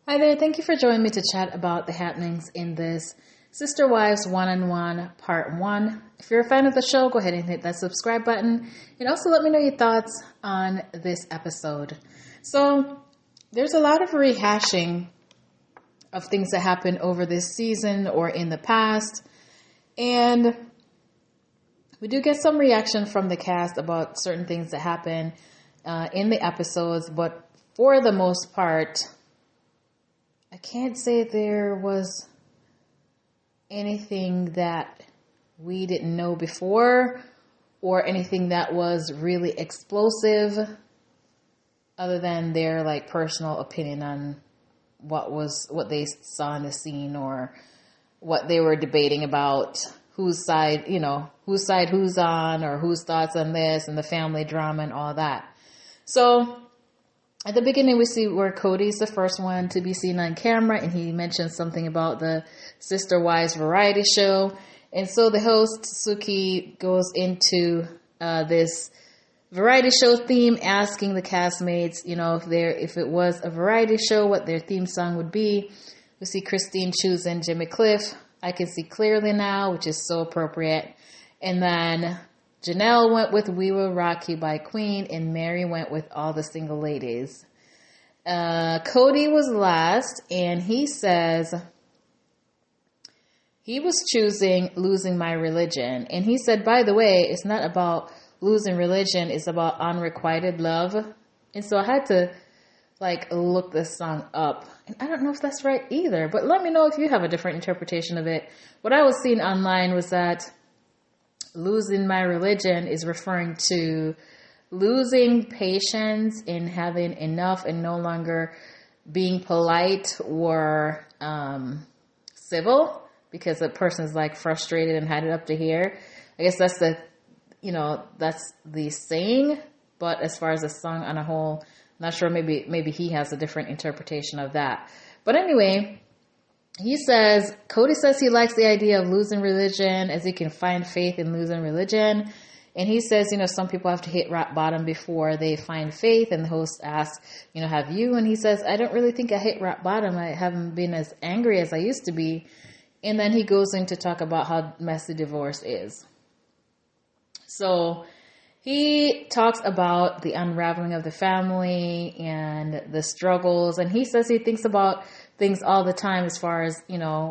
Hi there, thank you for joining me to chat about the happenings in this Sister Wives One-on-One Part 1. If you're a fan of the show, go ahead and hit that subscribe button and also let me know your thoughts on this episode. So, there's a lot of rehashing of things that happened over this season or in the past, and we do get some reaction from the cast about certain things that happen in the episodes, but for the most part, I can't say there was anything that we didn't know before or anything that was really explosive other than their personal opinion on what they saw in the scene or what they were debating about, whose side who's on, or whose thoughts on this and the family drama and all that. So at the beginning, we see where Cody's the first one to be seen on camera, and he mentions something about the Sister Wives variety show. And so the host, Suki, goes into this variety show theme, asking the castmates, if it was a variety show, what their theme song would be. We see Christine choosing Jimmy Cliff, I Can See Clearly Now, which is so appropriate. And then Janelle went with We Will Rock You by Queen, and Mary went with All the Single Ladies. Cody was last, and he says he was choosing Losing My Religion. And he said, by the way, it's not about losing religion, it's about unrequited love. And so I had to look this song up. And I don't know if that's right either, but let me know if you have a different interpretation of it. What I was seeing online was that losing my religion is referring to losing patience in having enough and no longer being polite or civil because the person is frustrated and had it up to here. I guess that's that's the saying, but as far as the song on a whole, I'm not sure, maybe he has a different interpretation of that. But anyway, Cody says he likes the idea of losing religion as he can find faith in losing religion. And he says, some people have to hit rock bottom before they find faith. And the host asks, have you? And he says, I don't really think I hit rock bottom. I haven't been as angry as I used to be. And then he goes in to talk about how messy divorce is. So he talks about the unraveling of the family and the struggles. And he says he thinks about things all the time as far as,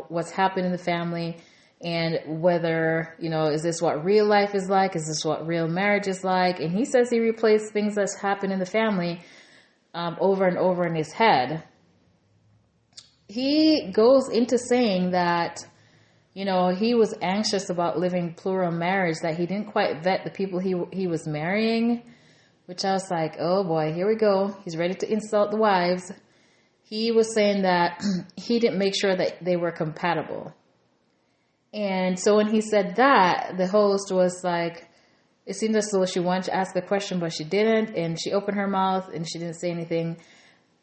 what's happened in the family and whether, is this what real life is like? Is this what real marriage is like? And he says he replays things that's happened in the family over and over in his head. He goes into saying that, he was anxious about living plural marriage, that he didn't quite vet the people he was marrying, which I was like, oh boy, here we go. He's ready to insult the wives. He was saying that he didn't make sure that they were compatible. And so when he said that, the host was like, it seemed as though she wanted to ask a question, but she didn't. And she opened her mouth and she didn't say anything.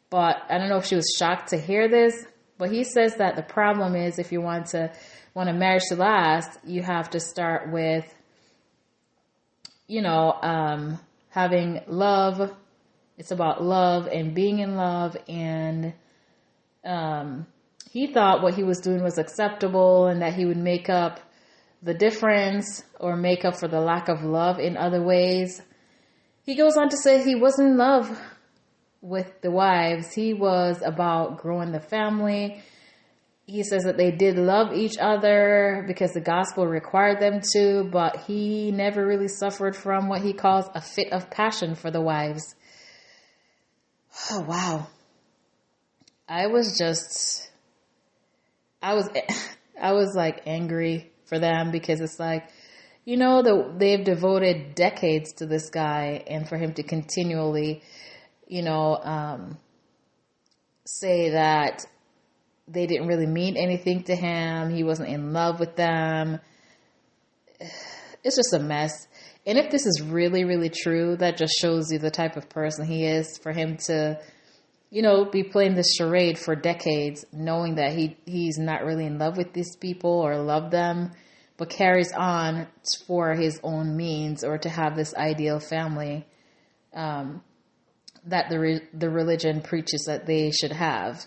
But I don't know if she was shocked to hear this. But he says that the problem is if you want a marriage to last, you have to start with, having love. It's about love and being in love. And he thought what he was doing was acceptable and that he would make up the difference or make up for the lack of love in other ways. He goes on to say he wasn't in love with the wives. He was about growing the family. He says that they did love each other because the gospel required them to, but he never really suffered from what he calls a fit of passion for the wives. Oh, wow. I was angry for them because it's they've devoted decades to this guy, and for him to continually, say that they didn't really mean anything to him. He wasn't in love with them. It's just a mess. And if this is really, really true, that just shows you the type of person he is, for him to, be playing this charade for decades, knowing that he's not really in love with these people or love them, but carries on for his own means or to have this ideal family that the religion preaches that they should have.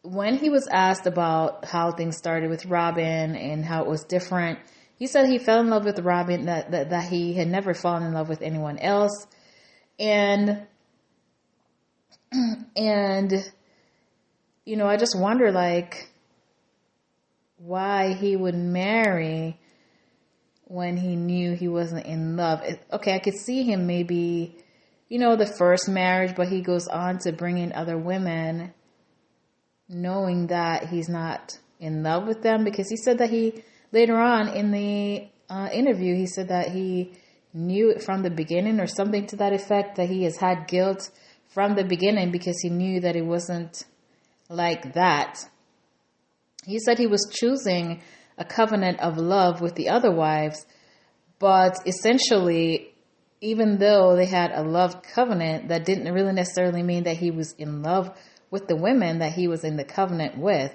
when he was asked about how things started with Robin and how it was different, he said he fell in love with Robin, that he had never fallen in love with anyone else. And you know, I just wonder, like, why he would marry when he knew he wasn't in love. Okay, I could see him maybe, you know, the first marriage, but he goes on to bring in other women knowing that he's not in love with them, because he said that he, later on in the interview, he said that he knew it from the beginning, or something to that effect, that he has had guilt from the beginning because he knew that it wasn't like that. He said he was choosing a covenant of love with the other wives, but essentially, even though they had a love covenant, that didn't really necessarily mean that he was in love with the women that he was in the covenant with.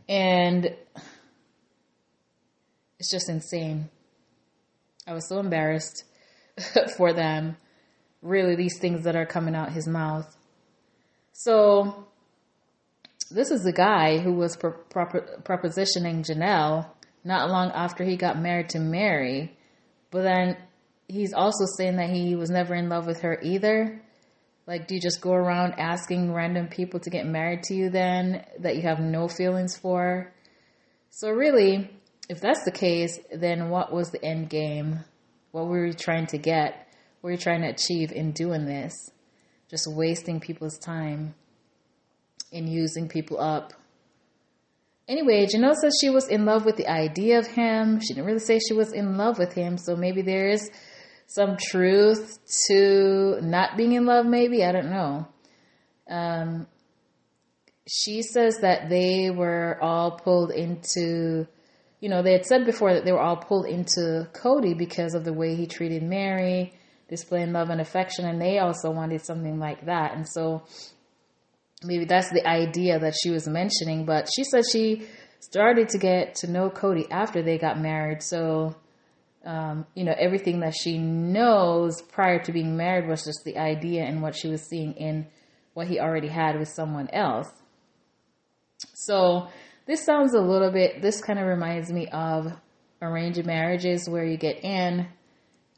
And it's just insane. I was so embarrassed for them. Really, these things that are coming out his mouth. So this is the guy who was propositioning Janelle not long after he got married to Mary. But then he's also saying that he was never in love with her either. Like, do you just go around asking random people to get married to you then, that you have no feelings for? So really, if that's the case, then what was the end game? What were you trying to get? What were you trying to achieve in doing this? Just wasting people's time and using people up. Anyway, Janelle says she was in love with the idea of him. She didn't really say she was in love with him, so maybe there is some truth to not being in love, maybe. I don't know. She says that they were all pulled into, you know, they had said before that they were all pulled into Cody because of the way he treated Mary, displaying love and affection, and they also wanted something like that. And so maybe that's the idea that she was mentioning, but she said she started to get to know Cody after they got married. So, you know, everything that she knows prior to being married was just the idea and what she was seeing in what he already had with someone else. So this sounds a little bit, this kind of reminds me of arranged marriages where you get in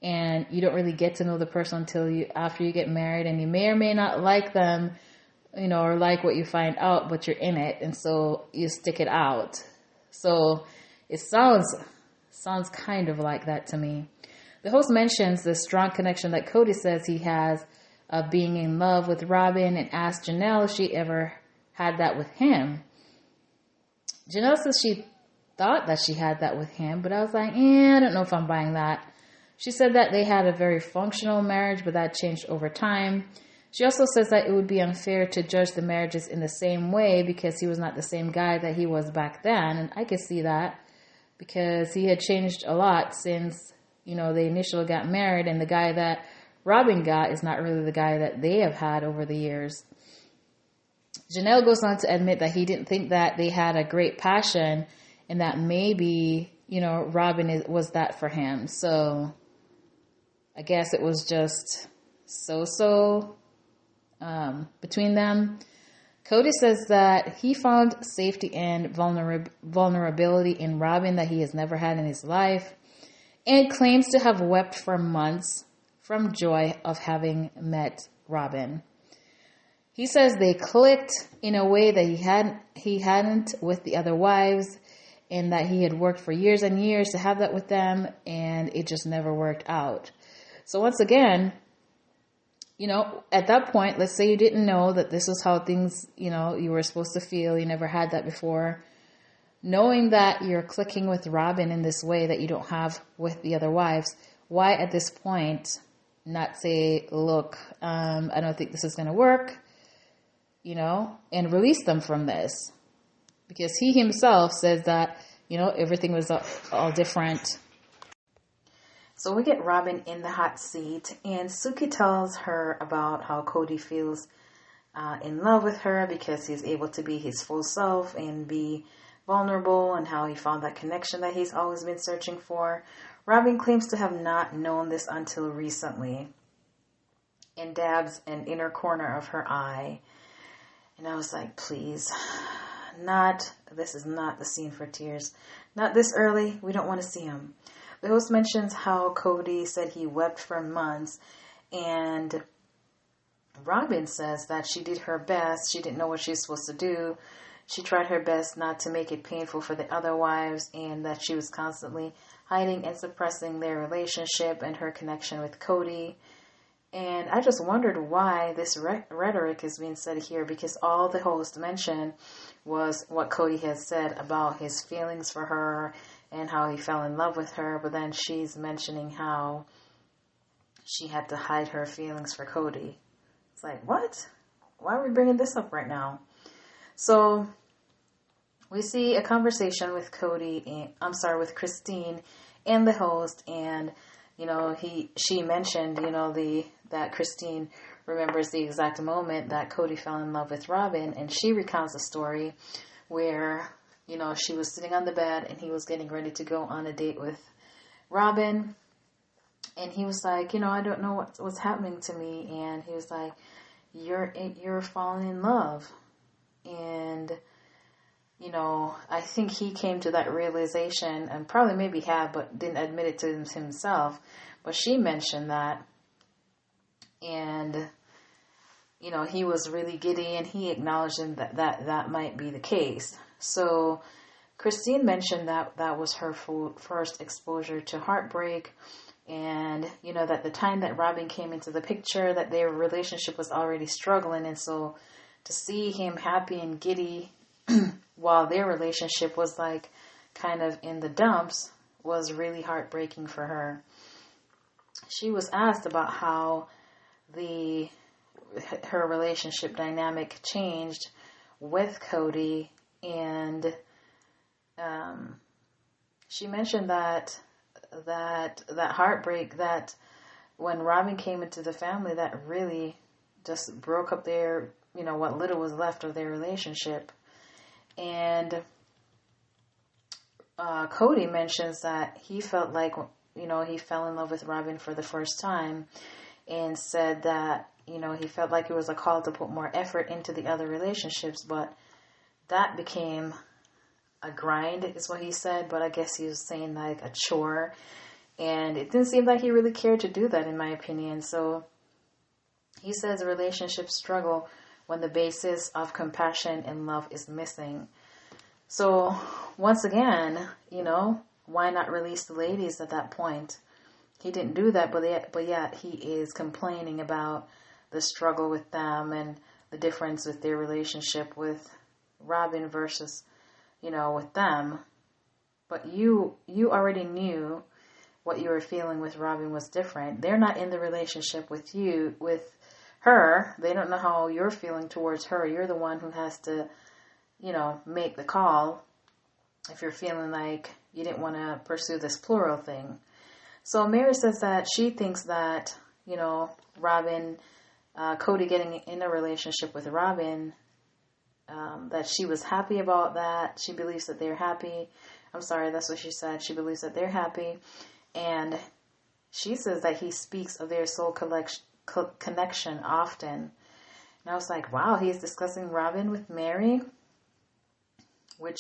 and you don't really get to know the person until after you get married, and you may or may not like them, you know, or like what you find out, but you're in it, and so you stick it out. So it sounds kind of like that to me. The host mentions the strong connection that Cody says he has of being in love with Robin, and asks Janelle if she ever had that with him. Janelle says she thought that she had that with him, but I was like, I don't know if I'm buying that. She said that they had a very functional marriage, but that changed over time. She also says that it would be unfair to judge the marriages in the same way because he was not the same guy that he was back then. And I could see that because he had changed a lot since, you know, they initially got married, and the guy that Robin got is not really the guy that they have had over the years. Janelle goes on to admit that he didn't think that they had a great passion, and that maybe, you know, Robin was that for him. So I guess it was just so between them. Cody says that he found safety and vulnerability in Robin that he has never had in his life, and claims to have wept for months from joy of having met Robin. He says they clicked in a way that he hadn't with the other wives, and that he had worked for years and years to have that with them, and it just never worked out. So once again, you know, at that point, let's say you didn't know that this is how things, you know, you were supposed to feel. You never had that before. Knowing that you're clicking with Robin in this way that you don't have with the other wives, why at this point not say, look, I don't think this is going to work, you know, and release them from this? Because he himself says that, you know, everything was all different. So we get Robin in the hot seat, and Suki tells her about how Cody feels in love with her because he's able to be his full self and be vulnerable, and how he found that connection that he's always been searching for. Robin claims to have not known this until recently, and dabs an inner corner of her eye. And I was like, please, this is not the scene for tears. Not this early. We don't want to see him. The host mentions how Cody said he wept for months, and Robin says that she did her best. She didn't know what she was supposed to do. She tried her best not to make it painful for the other wives, and that she was constantly hiding and suppressing their relationship and her connection with Cody. And I just wondered why this rhetoric is being said here, because all the host mentioned was what Cody has said about his feelings for her and how he fell in love with her. But then she's mentioning how she had to hide her feelings for Cody. It's like, what? Why are we bringing this up right now? So we see a conversation with with Christine and the host, and she mentioned, that Christine remembers the exact moment that Cody fell in love with Robin, and she recounts a story where, she was sitting on the bed and he was getting ready to go on a date with Robin, and he was like, I don't know what's happening to me, and he was like, you're falling in love. And I think he came to that realization, and probably maybe had, but didn't admit it to himself. But she mentioned that, and he was really giddy, and he acknowledged that might be the case. So Christine mentioned that was her first exposure to heartbreak, and that the time that Robin came into the picture, that their relationship was already struggling, and so to see him happy and giddy while their relationship was like kind of in the dumps was really heartbreaking for her. She was asked about how her relationship dynamic changed with Cody, and she mentioned that heartbreak, that when Robin came into the family, that really just broke up their, what little was left of their relationship. And Cody mentions that he felt like, he fell in love with Robin for the first time, and said that, he felt like it was a call to put more effort into the other relationships, but that became a grind, is what he said. But I guess he was saying like a chore, and it didn't seem like he really cared to do that, in my opinion. So he says relationships struggle when the basis of compassion and love is missing. So once again, why not release the ladies at that point? He didn't do that, but yet he is complaining about the struggle with them and the difference with their relationship with Robin versus, with them. But you already knew what you were feeling with Robin was different. They're not in the relationship with her. They don't know how you're feeling towards her. You're the one who has to, make the call if you're feeling like you didn't want to pursue this plural thing. So Mary says that she thinks that, Robin, Cody getting in a relationship with Robin, that she was happy about that. She believes that they're happy. I'm sorry, that's what she said. She believes that they're happy. And she says that he speaks of their soul connection often. And I was like, wow, he's discussing Robin with Mary, which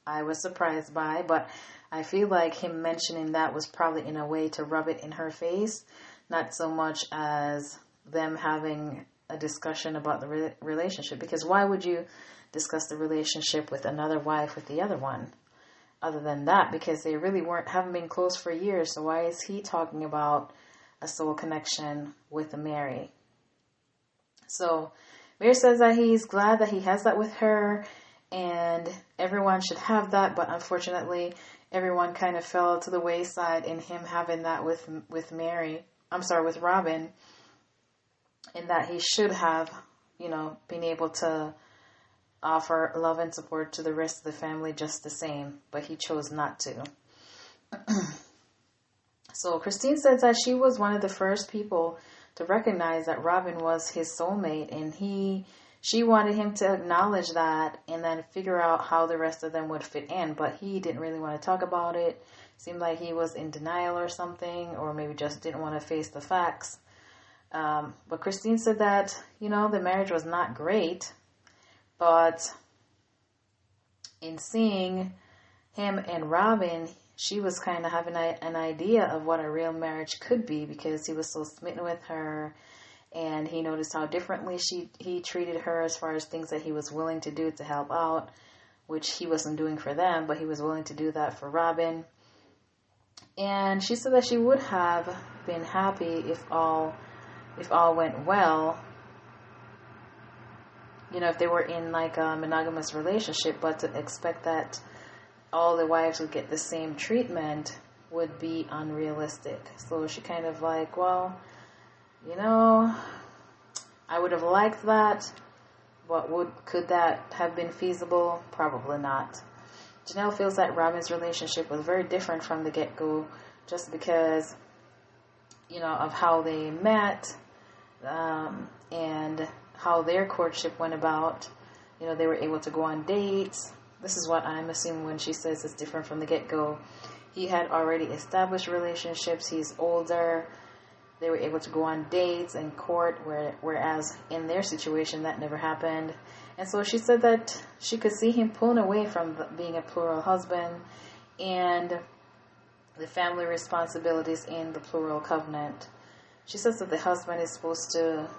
I was surprised by, but I feel like him mentioning that was probably in a way to rub it in her face, not so much as them having a discussion about the relationship. Because why would you discuss the relationship with another wife with the other one? Other than that, because they really haven't been close for years. So why is he talking about a soul connection with Mary? So Mary says that he's glad that he has that with her, and everyone should have that, but unfortunately everyone kind of fell to the wayside in him having that with Robin, and that he should have, been able to offer love and support to the rest of the family just the same, but he chose not to. So Christine says that she was one of the first people to recognize that Robin was his soulmate, and she wanted him to acknowledge that and then figure out how the rest of them would fit in, but he didn't really want to talk about it. Seemed like he was in denial or something, or maybe just didn't want to face the facts. But Christine said that, the marriage was not great. But in seeing him and Robin, she was kind of having an idea of what a real marriage could be, because he was so smitten with her, and he noticed how differently he treated her as far as things that he was willing to do to help out, which he wasn't doing for them, but he was willing to do that for Robin. And she said that she would have been happy if all went well, if they were in like a monogamous relationship, but to expect that all the wives would get the same treatment would be unrealistic. So she kind of like, well, I would have liked that, but could that have been feasible? Probably not. Janelle feels that Robin's relationship was very different from the get-go, just because, of how they met, and how their courtship went about. They were able to go on dates. This is what I'm assuming when she says it's different from the get-go. He had already established relationships. He's older. They were able to go on dates and court, whereas in their situation, that never happened. And so she said that she could see him pulling away from being a plural husband and the family responsibilities in the plural covenant. She says that the husband is supposed to,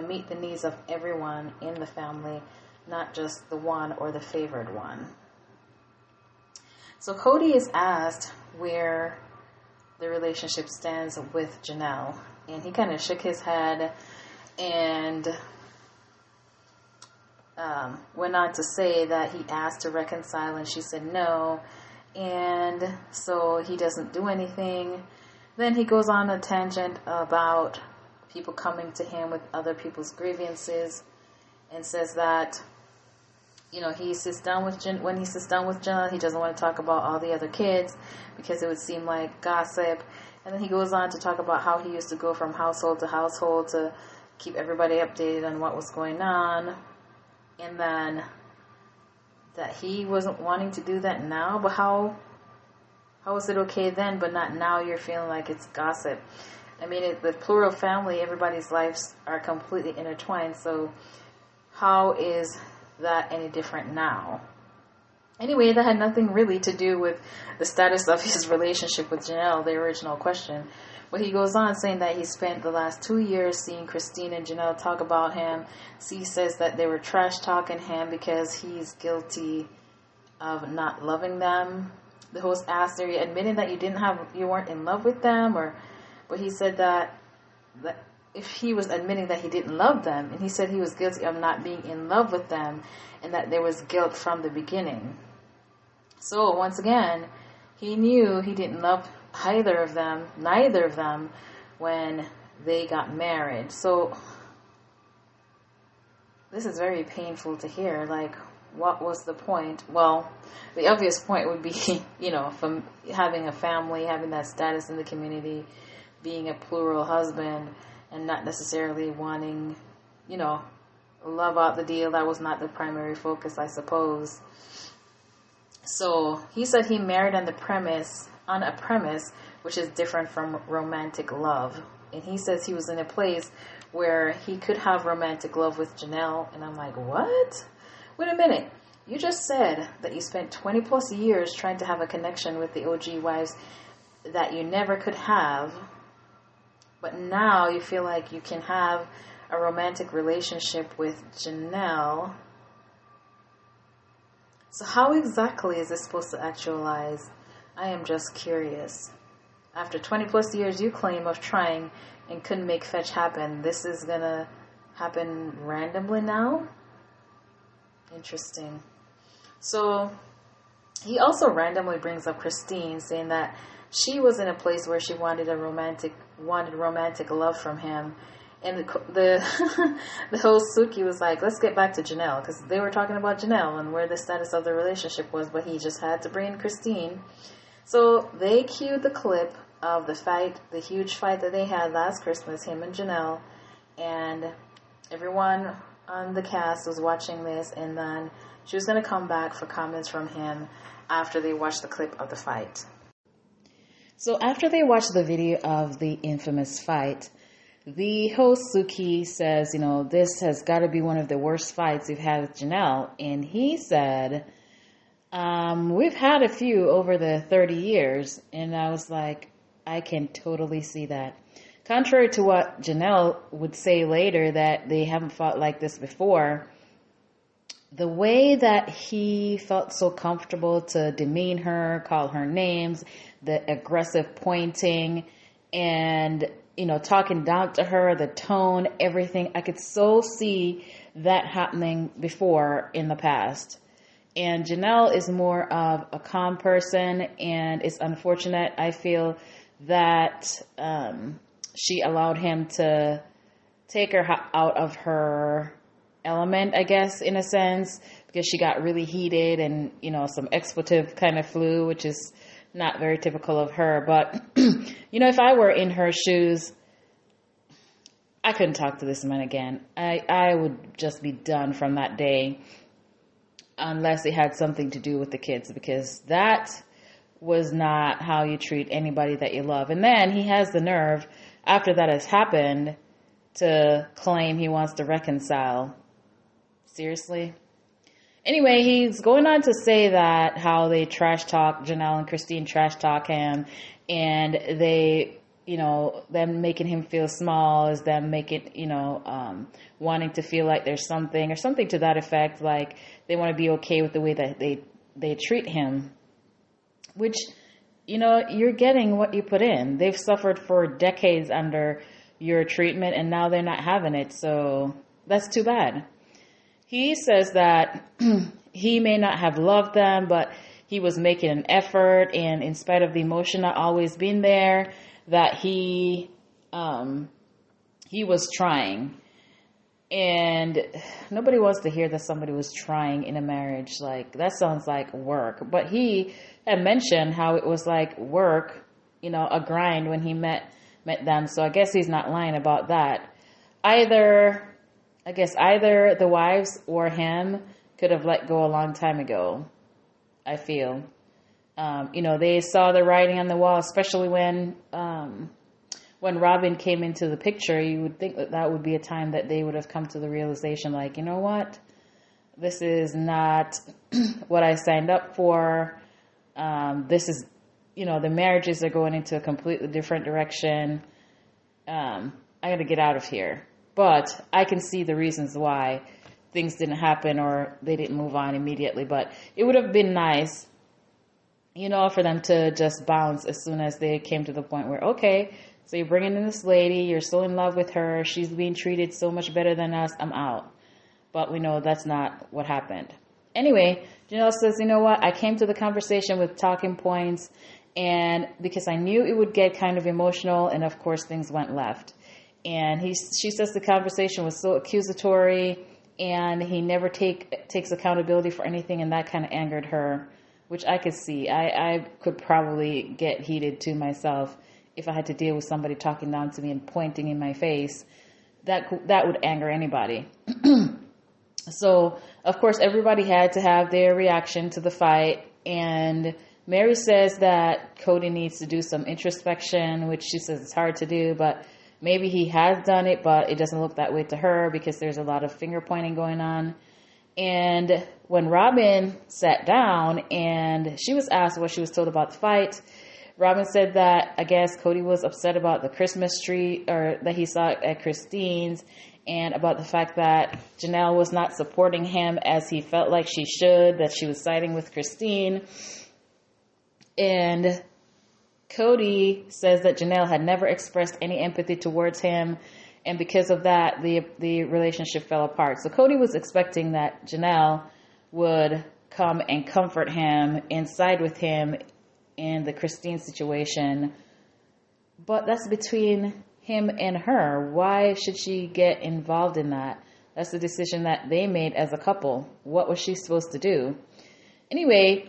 meet the needs of everyone in the family, not just the one or the favored one. So Cody is asked where the relationship stands with Janelle, and he kind of shook his head and went on to say that he asked to reconcile, and she said no, and so he doesn't do anything. Then he goes on a tangent about people coming to him with other people's grievances, and says that when he sits down with Janelle, he doesn't want to talk about all the other kids because it would seem like gossip. And then he goes on to talk about how he used to go from household to household to keep everybody updated on what was going on, and then that he wasn't wanting to do that now. But how is it okay then, but not now? You're feeling like it's gossip. I mean, the plural family, everybody's lives are completely intertwined. So how is that any different now? Anyway, that had nothing really to do with the status of his relationship with Janelle, the original question. But he goes on saying that he spent the last 2 years seeing Christine and Janelle talk about him. He says that they were trash talking him because he's guilty of not loving them. The host asked, "Are you admitting that you weren't in love with them?" But he said that if he was admitting that he didn't love them, and he said he was guilty of not being in love with them, and that there was guilt from the beginning. So once again, he knew he didn't love neither of them, when they got married. So this is very painful to hear. Like, what was the point? Well, the obvious point would be, from having a family, having that status in the community, being a plural husband, and not necessarily wanting, love out the deal. That was not the primary focus, I suppose. So he said he married on a premise which is different from romantic love. And he says he was in a place where he could have romantic love with Janelle. And I'm like, what? Wait a minute. You just said that you spent 20 plus years trying to have a connection with the OG wives that you never could have. But now you feel like you can have a romantic relationship with Janelle. So how exactly is this supposed to actualize? I am just curious. After 20 plus years you claim of trying and couldn't make fetch happen, this is gonna happen randomly now? Interesting. So he also randomly brings up Christine, saying that she was in a place where she wanted romantic love from him. And the host Suki was like, let's get back to Janelle, because they were talking about Janelle and where the status of the relationship was, but he just had to bring in Christine. So they cued the clip of the huge fight that they had last Christmas, him and Janelle, and everyone on the cast was watching this, and then she was going to come back for comments from him after they watched the clip of the fight. So after they watched the video of the infamous fight, the host, Suki, says, this has got to be one of the worst fights you've had with Janelle. And he said, we've had a few over the 30 years. And I was like, I can totally see that. Contrary to what Janelle would say later, that they haven't fought like this before, the way that he felt so comfortable to demean her, call her names, the aggressive pointing, and, talking down to her, the tone, everything, I could so see that happening before in the past. And Janelle is more of a calm person, and it's unfortunate, I feel, that she allowed him to take her out of her element, I guess, in a sense, because she got really heated and, some expletive kind of flew, which is not very typical of her. But, if I were in her shoes, I couldn't talk to this man again. I would just be done from that day, unless it had something to do with the kids, because that was not how you treat anybody that you love. And then he has the nerve, after that has happened, to claim he wants to reconcile. Seriously? Anyway, he's going on to say that how they trash talk, Janelle and Christine trash talk him, and they, them making him feel small is them making, wanting to feel like there's something, or something to that effect, like they want to be okay with the way that they treat him, which, you're getting what you put in. They've suffered for decades under your treatment, and now they're not having it, so that's too bad. He says that he may not have loved them, but he was making an effort, and in spite of the emotion not always being there, that he was trying. And nobody wants to hear that somebody was trying in a marriage. Like, that sounds like work. But he had mentioned how it was like work, a grind when he met them. So I guess he's not lying about that. Either the wives or him could have let go a long time ago, I feel. They saw the writing on the wall, especially when Robin came into the picture. You would think that would be a time that they would have come to the realization, like, you know what? This is not what I signed up for. This is, the marriages are going into a completely different direction. I got to get out of here. But I can see the reasons why things didn't happen or they didn't move on immediately. But it would have been nice, for them to just bounce as soon as they came to the point where, okay, so you're bringing in this lady, you're so in love with her, she's being treated so much better than us, I'm out. But we know that's not what happened. Anyway, Janelle says, you know what, I came to the conversation with talking points, and because I knew it would get kind of emotional, and of course things went left. And she says the conversation was so accusatory, and he never takes accountability for anything, and that kind of angered her, which I could see. I could probably get heated to myself if I had to deal with somebody talking down to me and pointing in my face. That would anger anybody. So, of course, everybody had to have their reaction to the fight, and Mary says that Cody needs to do some introspection, which she says it's hard to do, but maybe he has done it, but it doesn't look that way to her because there's a lot of finger pointing going on. And when Robin sat down and she was asked what she was told about the fight, Robin said that, I guess, Cody was upset about the Christmas tree or that he saw at Christine's, and about the fact that Janelle was not supporting him as he felt like she should, that she was siding with Christine. And Cody says that Janelle had never expressed any empathy towards him, and because of that, the relationship fell apart. So Cody was expecting that Janelle would come and comfort him and side with him in the Christine situation, but that's between him and her. Why should she get involved in that? That's the decision that they made as a couple. What was she supposed to do? Anyway,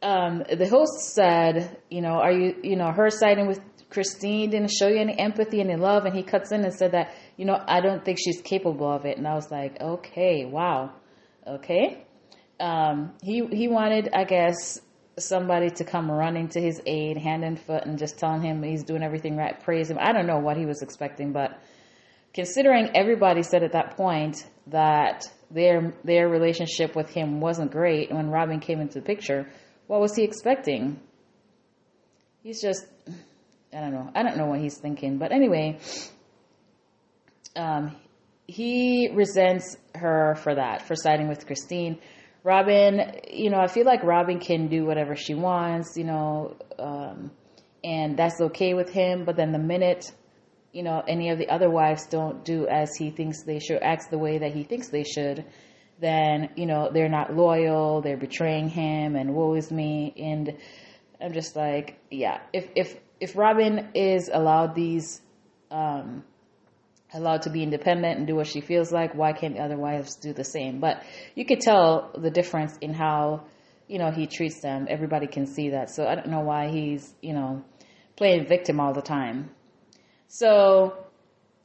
the host said, are you, her siding with Christine didn't show you any empathy, any love? And he cuts in and said that, I don't think she's capable of it. And I was like, okay, wow. Okay. He wanted, I guess, somebody to come running to his aid, hand and foot, and just telling him he's doing everything right, praise him. I don't know what he was expecting, but considering everybody said at that point that their relationship with him wasn't great when Robin came into the picture, what was he expecting? He's just, I don't know. I don't know what he's thinking. But anyway, he resents her for that, for siding with Christine. Robin, I feel like Robin can do whatever she wants, and that's okay with him. But then the minute, any of the other wives don't do as he thinks they should, act the way that he thinks they should, then, they're not loyal, they're betraying him, and woe is me. And I'm just like, yeah, if Robin is allowed to be independent and do what she feels like, why can't the other wives do the same? But you could tell the difference in how, he treats them. Everybody can see that. So I don't know why he's, playing victim all the time. So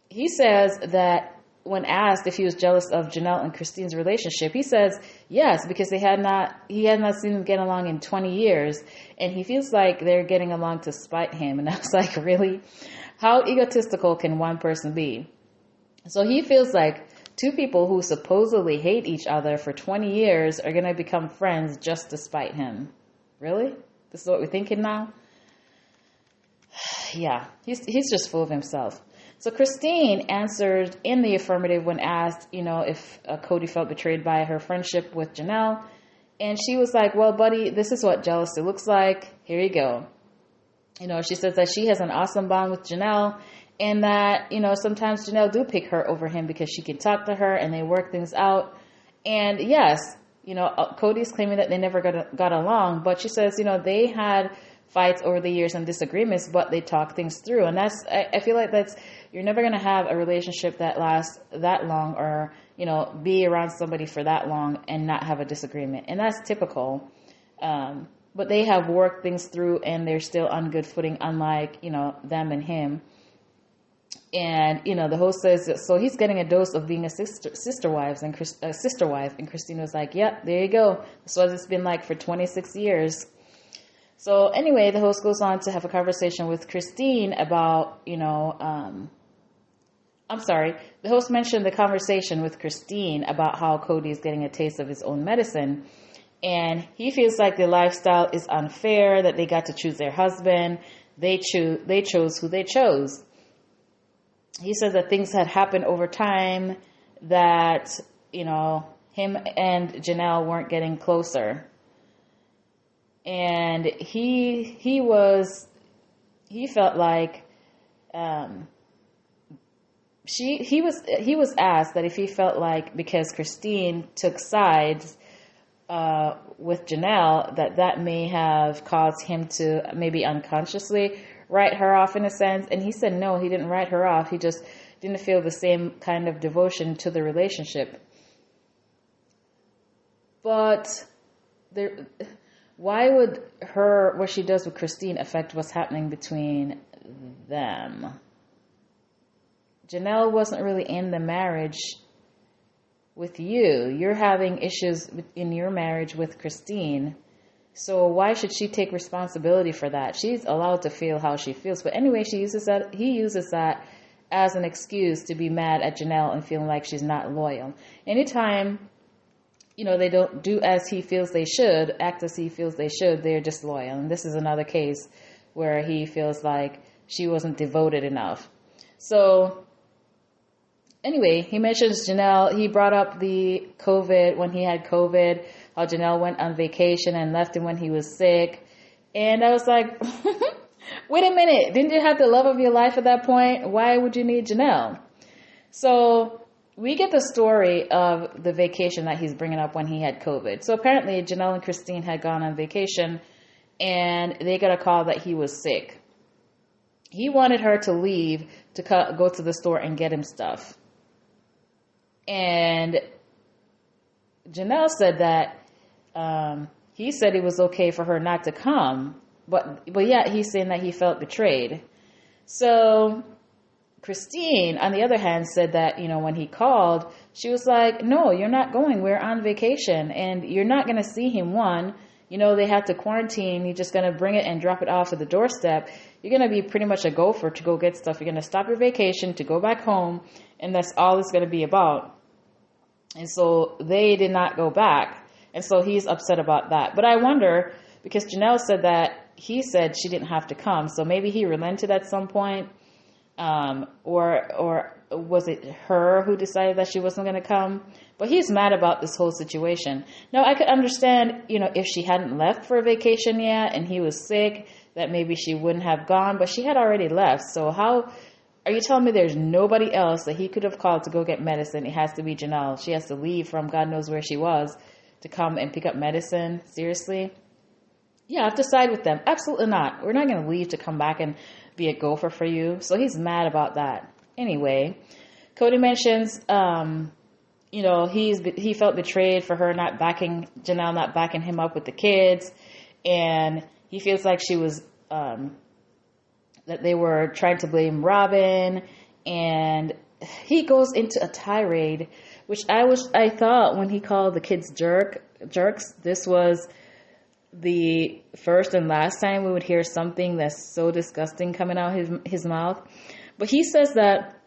he says that when asked if he was jealous of Janelle and Christine's relationship, he says yes, because he had not seen them get along in 20 years, and he feels like they're getting along to spite him. And I was like, really? How egotistical can one person be? So he feels like two people who supposedly hate each other for 20 years are going to become friends just to spite him. Really? This is what we're thinking now? Yeah, he's just full of himself. So Christine answered in the affirmative when asked, if Cody felt betrayed by her friendship with Janelle. And she was like, well, buddy, this is what jealousy looks like. Here you go. She says that she has an awesome bond with Janelle, and that, sometimes Janelle do pick her over him because she can talk to her and they work things out. And yes, Cody's claiming that they never got along, but she says, they had fights over the years and disagreements, but they talk things through. And I feel like you're never going to have a relationship that lasts that long, or, be around somebody for that long and not have a disagreement. And that's typical. But they have worked things through and they're still on good footing, unlike, them and him. And, the host says, so he's getting a dose of being a sister wife. And Christine was like, yep, there you go. That's what it's been like for 26 years. So anyway, the host goes on to have a conversation with Christine about, the host mentioned the conversation with Christine about how Cody is getting a taste of his own medicine. And he feels like the lifestyle is unfair, that they got to choose their husband. They chose who they chose. He says that things had happened over time, that, him and Janelle weren't getting closer. And he felt like, he was asked that if he felt like because Christine took sides with Janelle, that may have caused him to maybe unconsciously write her off in a sense. And he said no, he didn't write her off. He just didn't feel the same kind of devotion to the relationship. But why would what she does with Christine affect what's happening between them? Janelle wasn't really in the marriage with you. You're having issues in your marriage with Christine. So why should she take responsibility for that? She's allowed to feel how she feels. But anyway, he uses that as an excuse to be mad at Janelle and feeling like she's not loyal. Anytime, they don't do as he feels they should, act as he feels they should, they're disloyal. And this is another case where he feels like she wasn't devoted enough. So anyway, he mentions Janelle. He brought up the COVID, when he had COVID, how Janelle went on vacation and left him when he was sick. And I was like, wait a minute, didn't you have the love of your life at that point? Why would you need Janelle? So we get the story of the vacation that he's bringing up when he had COVID. So apparently Janelle and Christine had gone on vacation and they got a call that he was sick. He wanted her to leave to go to the store and get him stuff. And Janelle said that he said it was okay for her not to come, but yet he's saying that he felt betrayed. So Christine, on the other hand, said that, when he called, she was like, no, you're not going. We're on vacation and you're not going to see him, one, they had to quarantine. You're just going to bring it and drop it off at the doorstep. You're going to be pretty much a gopher to go get stuff. You're going to stop your vacation to go back home, and that's all it's going to be about. And so they did not go back. And so he's upset about that. But I wonder, because Janelle said that he said she didn't have to come. So maybe he relented at some point. Or was it her who decided that she wasn't going to come? But he's mad about this whole situation. Now, I could understand, if she hadn't left for a vacation yet and he was sick, that maybe she wouldn't have gone. But she had already left. So how are you telling me there's nobody else that he could have called to go get medicine? It has to be Janelle. She has to leave from God knows where she was to come and pick up medicine. Seriously? Yeah, I have to side with them. Absolutely not. We're not going to leave to come back and be a gopher for you. So he's mad about that. Anyway, Cody mentions, he felt betrayed for her Janelle not backing him up with the kids. And he feels like she was, that they were trying to blame Robin. And he goes into a tirade, which I thought when he called the kids jerks, this was the first and last time we would hear something that's so disgusting coming out his mouth. But he says that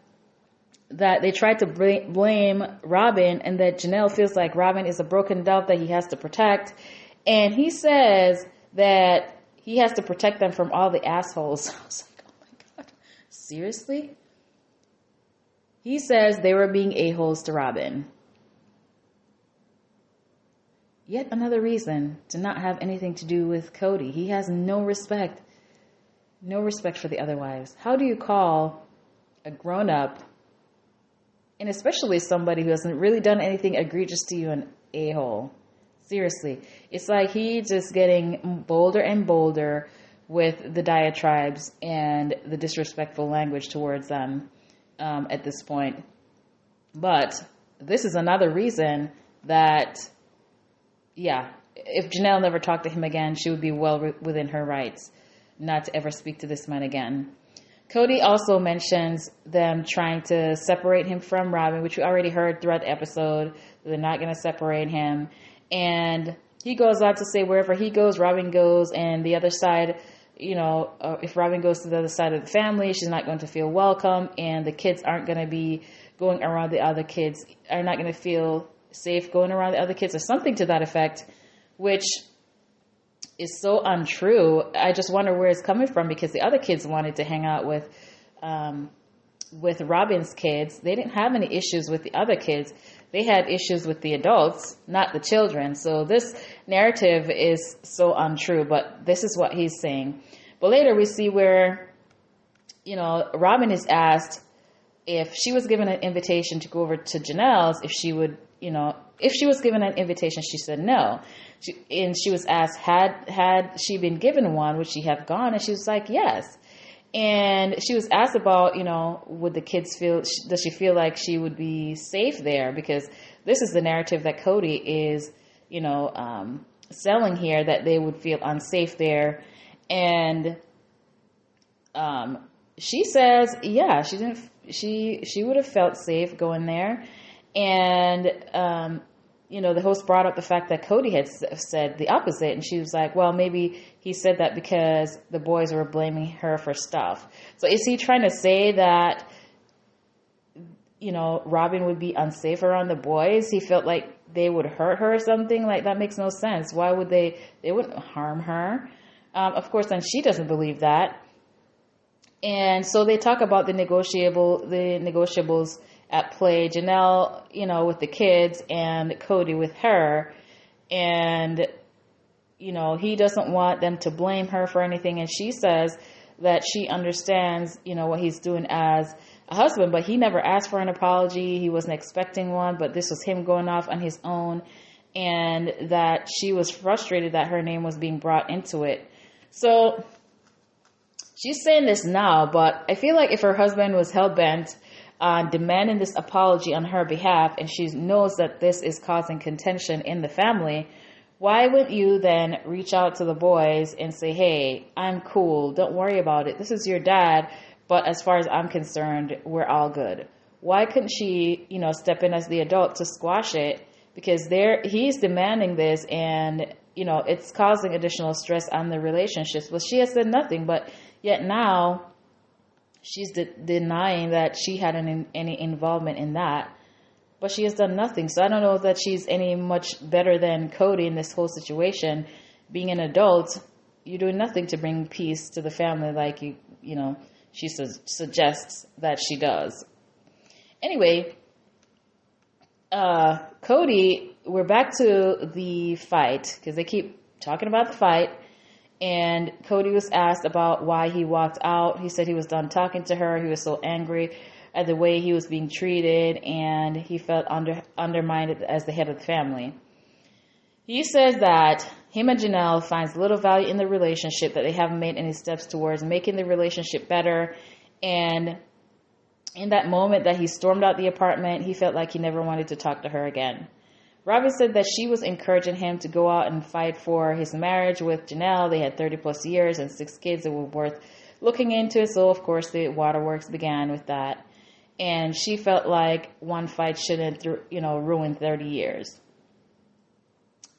they tried to blame Robin, and that Janelle feels like Robin is a broken dove that he has to protect. And he says that he has to protect them from all the assholes. I was like, oh my God, seriously? He says they were being a-holes to Robin. Yet another reason to not have anything to do with Cody. He has no respect for the other wives. How do you call a grown-up, and especially somebody who hasn't really done anything egregious to you, an a-hole? Seriously. It's like he's just getting bolder and bolder with the diatribes and the disrespectful language towards them at this point. But this is another reason that, yeah, if Janelle never talked to him again, she would be well within her rights not to ever speak to this man again. Cody also mentions them trying to separate him from Robin, which we already heard throughout the episode. They're not going to separate him. And he goes on to say wherever he goes, Robin goes, and the other side, if Robin goes to the other side of the family, she's not going to feel welcome, and the kids aren't going to be going around the other kids, are not going to feel safe going around the other kids, or something to that effect, which is so untrue. I just wonder where it's coming from, because the other kids wanted to hang out with Robin's kids. They didn't have any issues with the other kids. They had issues with the adults, not the children. So this narrative is so untrue, but this is what he's saying. But later we see where, Robin is asked if she was given an invitation to go over to Janelle's, if she would, if she was given an invitation, she said no. She was asked, had she been given one, would she have gone? And she was like, yes. And she was asked about, would the kids does she feel like she would be safe there? Because this is the narrative that Cody is, selling here, that they would feel unsafe there. And she says, yeah, she would have felt safe going there. And, the host brought up the fact that Cody had said the opposite. And she was like, well, maybe he said that because the boys were blaming her for stuff. So is he trying to say that, Robin would be unsafe around the boys? He felt like they would hurt her or something? Like, that makes no sense. Why would they wouldn't harm her. Of course, then she doesn't believe that. And so they talk about the negotiables at play. Janelle, with the kids, and Cody with her. And, he doesn't want them to blame her for anything. And she says that she understands, what he's doing as a husband, but he never asked for an apology. He wasn't expecting one, but this was him going off on his own. And that she was frustrated that her name was being brought into it. So she's saying this now, but I feel like if her husband was hell-bent on demanding this apology on her behalf, and she knows that this is causing contention in the family, why wouldn't you then reach out to the boys and say, hey, I'm cool, don't worry about it, this is your dad, but as far as I'm concerned, we're all good? Why couldn't she, step in as the adult to squash it? Because he's demanding this, and it's causing additional stress on the relationships. But she has said nothing, but yet now she's denying that she had any involvement in that. But she has done nothing. So I don't know that she's any much better than Cody in this whole situation. Being an adult, you're doing nothing to bring peace to the family like she suggests that she does. Anyway, Cody, we're back to the fight because they keep talking about the fight. And Cody was asked about why he walked out. He said he was done talking to her. He was so angry at the way he was being treated, and he felt undermined as the head of the family. He says that him and Janelle finds little value in the relationship, that they haven't made any steps towards making the relationship better. And in that moment that he stormed out the apartment, he felt like he never wanted to talk to her again. Robin said that she was encouraging him to go out and fight for his marriage with Janelle. They had 30 plus years and 6 kids that were worth looking into. So, of course, the waterworks began with that. And she felt like one fight shouldn't, ruin 30 years.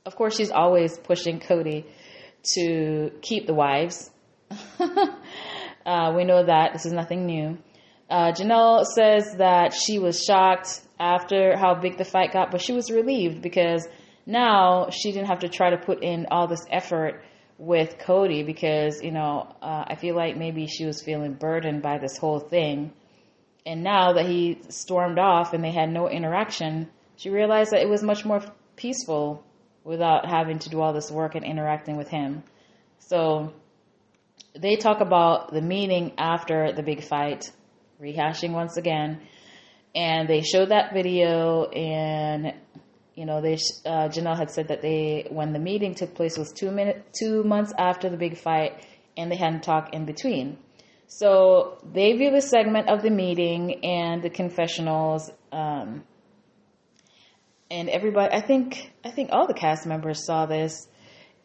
Of course, she's always pushing Cody to keep the wives. We know that. This is nothing new. Janelle says that she was shocked after how big the fight got, but she was relieved because now she didn't have to try to put in all this effort with Cody because, I feel like maybe she was feeling burdened by this whole thing. And now that he stormed off and they had no interaction, she realized that it was much more peaceful without having to do all this work and interacting with him. So they talk about the meeting after the big fight, rehashing once again. And they showed that video, and Janelle had said that when the meeting took place was 2 months after the big fight, and they hadn't talked in between. So they view the segment of the meeting and the confessionals, and everybody, I think all the cast members saw this,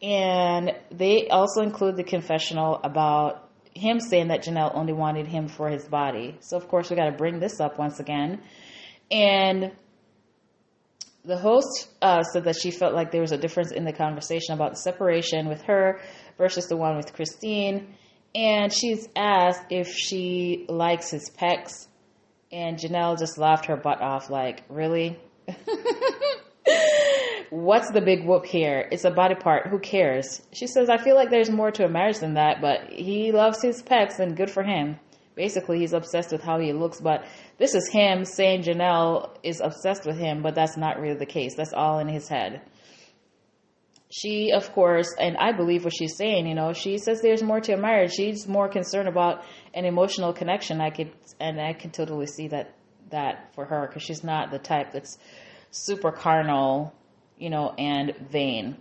and they also include the confessional about him saying that Janelle only wanted him for his body. So of course we got to bring this up once again. And the host said that she felt like there was a difference in the conversation about the separation with her versus the one with Christine. And she's asked if she likes his pecs, and Janelle just laughed her butt off like, really? What's the big whoop here? It's a body part. Who cares? She says, I feel like there's more to a marriage than that, but he loves his pecs and good for him. Basically, he's obsessed with how he looks, but this is him saying Janelle is obsessed with him, but that's not really the case. That's all in his head. She, of course, and I believe what she's saying, she says there's more to a marriage. She's more concerned about an emotional connection. I can totally see that for her, because she's not the type that's super carnal, and vain.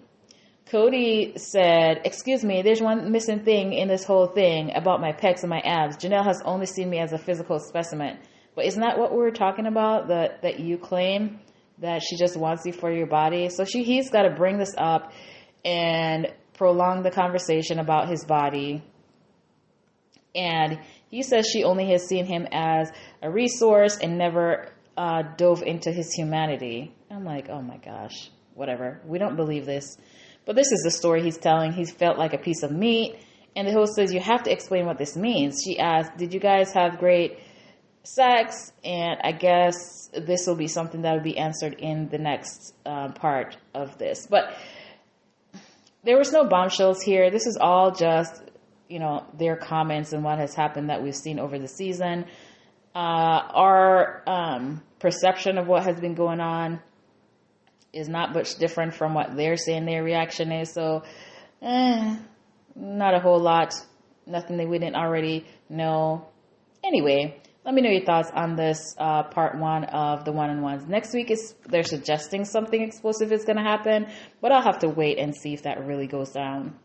Cody said, excuse me, there's one missing thing in this whole thing about my pecs and my abs. Janelle has only seen me as a physical specimen. But isn't that what we were talking about, that you claim that she just wants you for your body? So he's got to bring this up and prolong the conversation about his body. And he says she only has seen him as a resource and never dove into his humanity. I'm like, oh my gosh, whatever. We don't believe this. But this is the story he's telling. He felt like a piece of meat. And the host says, you have to explain what this means. She asked, did you guys have great sex? And I guess this will be something that will be answered in the next part of this. But there was no bombshells here. This is all just, their comments and what has happened that we've seen over the season. Our perception of what has been going on is not much different from what they're saying their reaction is. So, not a whole lot. Nothing that we didn't already know. Anyway, let me know your thoughts on this part 1 of the one-on-ones. Next week, they're suggesting something explosive is going to happen, but I'll have to wait and see if that really goes down.